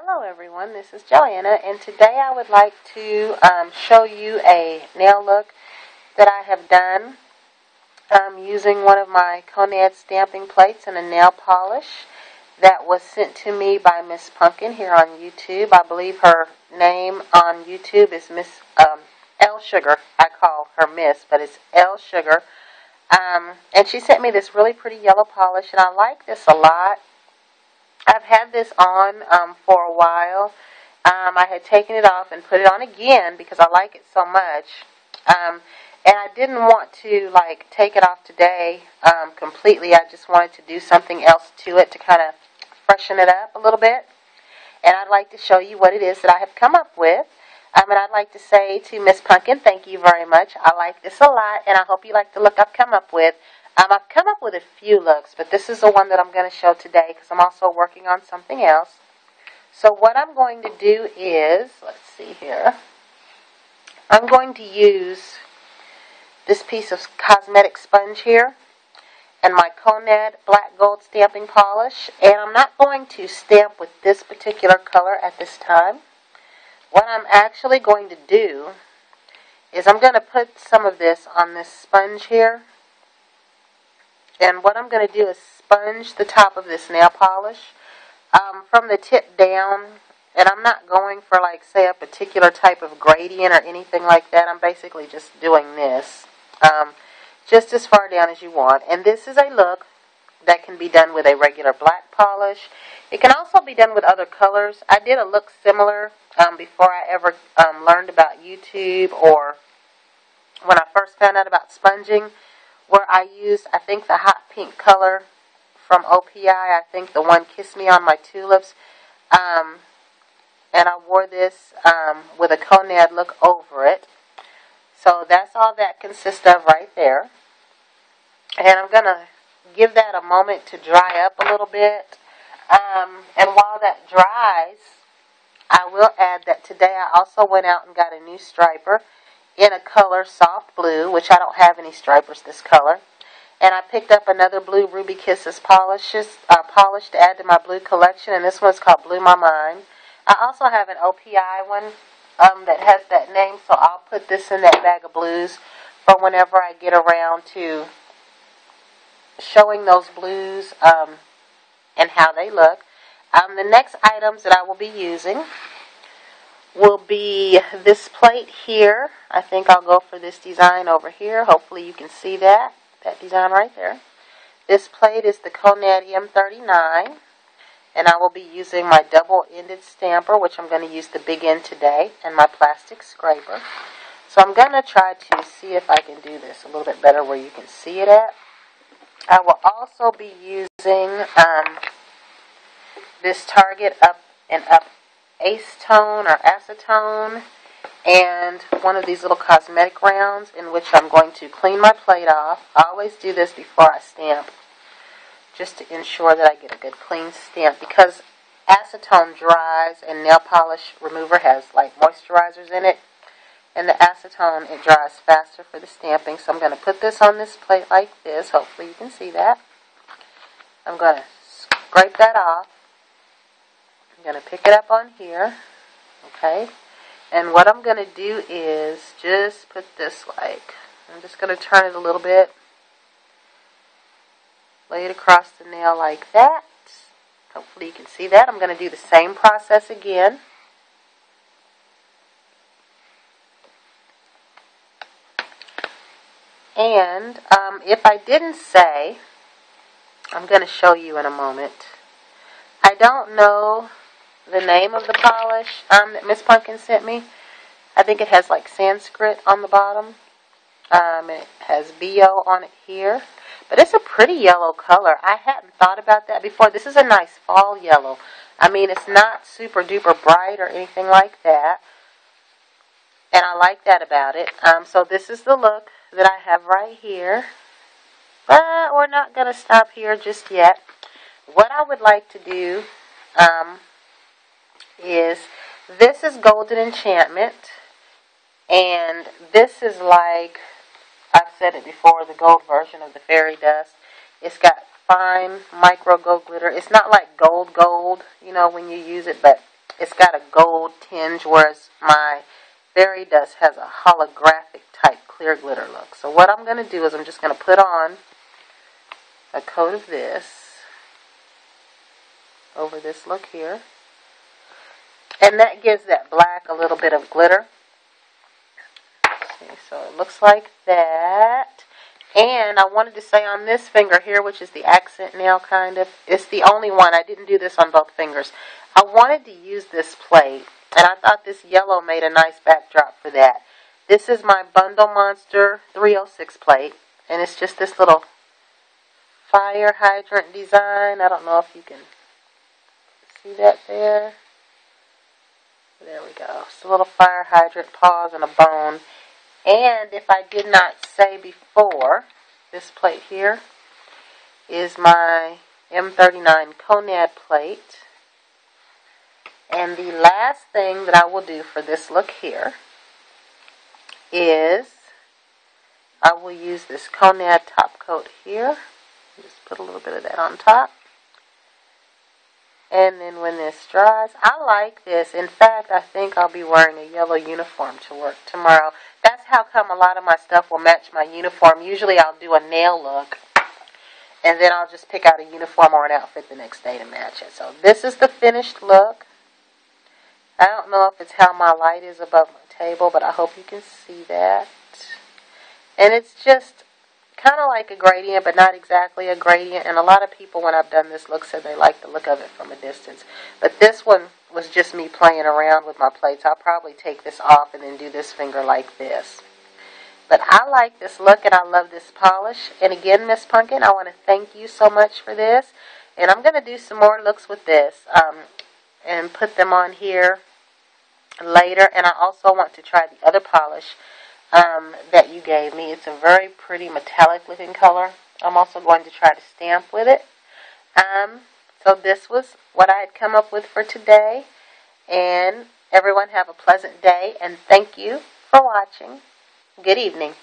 Hello everyone, this is Joanna, and today I would like to show you a nail look that I have done using one of my Conad stamping plates and a nail polish that was sent to me by Miss Pumpkin here on YouTube. I believe her name on YouTube is Miss lsugar. I call her Miss, but it's lsugar. And she sent me this really pretty yellow polish, and I like this a lot. I've had this on for a while. I had taken it off and put it on again because I like it so much. And I didn't want to take it off today completely. I just wanted to do something else to it to kind of freshen it up a little bit. And I'd like to show you what it is that I have come up with. And I'd like to say to Miss Pumpkin, thank you very much. I like this a lot, and I hope you like the look I've come up with. I've come up with a few looks, but this is the one that I'm going to show today because I'm also working on something else. So what I'm going to do is, let's see here, I'm going to use this piece of cosmetic sponge here and my Conad black gold stamping polish, and I'm not going to stamp with this particular color at this time. What I'm actually going to do is I'm going to put some of this on this sponge here. And what I'm going to do is sponge the top of this nail polish from the tip down. And I'm not going for, say, a particular type of gradient or anything like that. I'm basically just doing this just as far down as you want. And this is a look that can be done with a regular black polish. It can also be done with other colors. I did a look similar before I ever learned about YouTube, or when I first found out about sponging, where I used, I think, the hot pink color from OPI. I think the one Kiss Me on My Tulips. And I wore this with a Conad look over it. So that's all that consists of right there. And I'm going to give that a moment to dry up a little bit. And while that dries, I will add that today I also went out and got a new striper in a color soft blue, which I don't have any stripers this color. And I picked up another blue Ruby Kisses polish to add to my blue collection, and this one's called Blew My Mind. I also have an OPI one that has that name, so I'll put this in that bag of blues for whenever I get around to showing those blues and how they look. The next items that I will be using will be this plate here. I think I'll go for this design over here. Hopefully you can see that design right there. This plate is the Conad M39, and I will be using my double-ended stamper, which I'm going to use the big end today, and my plastic scraper. So I'm going to try to see if I can do this a little bit better where you can see it at. I will also be using this Target Up and Up acetone or acetone, and one of these little cosmetic rounds in which I'm going to clean my plate off. I always do this before I stamp, just to ensure that I get a good clean stamp, because acetone dries and nail polish remover has moisturizers in it, and the acetone, it dries faster for the stamping. So I'm going to put this on this plate like this. Hopefully you can see that. I'm going to scrape that off. I'm going to pick it up on here, okay, and what I'm going to do is just put this I'm just going to turn it a little bit, lay it across the nail like that. Hopefully you can see that. I'm going to do the same process again. And if I didn't say, I'm going to show you in a moment. I don't know the name of the polish that Miss Pumpkin sent me. I think it has Sanskrit on the bottom. It has BO on it here. But it's a pretty yellow color. I hadn't thought about that before. This is a nice fall yellow. I mean, it's not super duper bright or anything like that. And I like that about it. So this is the look that I have right here. But we're not going to stop here just yet. What I would like to do is, this is Golden Enchantment, and this is I've said it before, the gold version of the fairy dust. It's got fine micro gold glitter. It's not like gold, when you use it, but it's got a gold tinge, whereas my Fairy Dust has a holographic type clear glitter look. So what I'm going to do is I'm just going to put on a coat of this over this look here. And that gives that black a little bit of glitter. See, so it looks like that. And I wanted to say on this finger here, which is the accent nail kind of, it's the only one. I didn't do this on both fingers. I wanted to use this plate, and I thought this yellow made a nice backdrop for that. This is my Bundle Monster 306 plate, and it's just this little fire hydrant design. I don't know if you can see that there. There we go. It's a little fire hydrant, paws, and a bone. And if I did not say before, this plate here is my M39 Conad plate. And the last thing that I will do for this look here is I will use this Conad top coat here. Just put a little bit of that on top. And then when this dries, I like this. In fact, I think I'll be wearing a yellow uniform to work tomorrow. That's how come a lot of my stuff will match my uniform. Usually I'll do a nail look, and then I'll just pick out a uniform or an outfit the next day to match it. So this is the finished look. I don't know if it's how my light is above my table, but I hope you can see that. And it's just kind of like a gradient, but not exactly a gradient. And a lot of people, when I've done this look, said they like the look of it from a distance. But this one was just me playing around with my plates. I'll probably take this off and then do this finger like this. But I like this look, and I love this polish. And again, Miss Pumpkin, I want to thank you so much for this. And I'm going to do some more looks with this and put them on here later. And I also want to try the other polish that you gave me. It's a very pretty metallic looking color. I'm also going to try to stamp with it. So this was what I had come up with for today. And everyone have a pleasant day, and thank you for watching. Good evening.